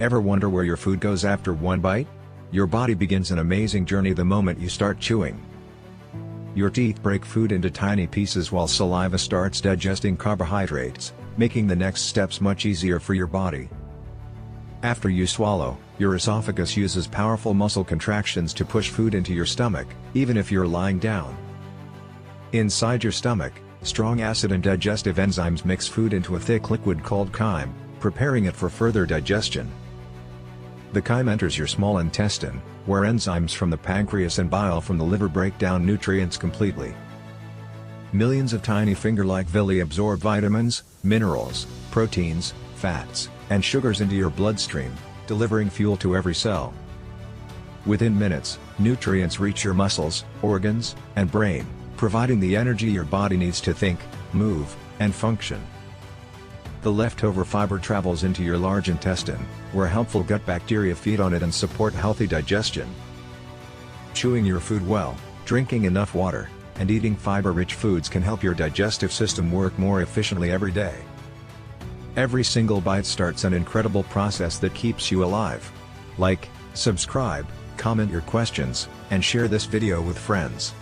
Ever wonder where your food goes after one bite? Your body begins an amazing journey the moment you start chewing. Your teeth break food into tiny pieces while saliva starts digesting carbohydrates, making the next steps much easier for your body. After you swallow, your esophagus uses powerful muscle contractions to push food into your stomach, even if you're lying down. Inside your stomach, strong acid and digestive enzymes mix food into a thick liquid called chyme, preparing it for further digestion. The chyme enters your small intestine, where enzymes from the pancreas and bile from the liver break down nutrients completely. Millions of tiny finger-like villi absorb vitamins, minerals, proteins, fats, and sugars into your bloodstream, delivering fuel to every cell. Within minutes, nutrients reach your muscles, organs, and brain, providing the energy your body needs to think, move, and function. The leftover fiber travels into your large intestine, where helpful gut bacteria feed on it and support healthy digestion. Chewing your food well, drinking enough water, and eating fiber-rich foods can help your digestive system work more efficiently every day. Every single bite starts an incredible process that keeps you alive. Like, subscribe, comment your questions, and share this video with friends.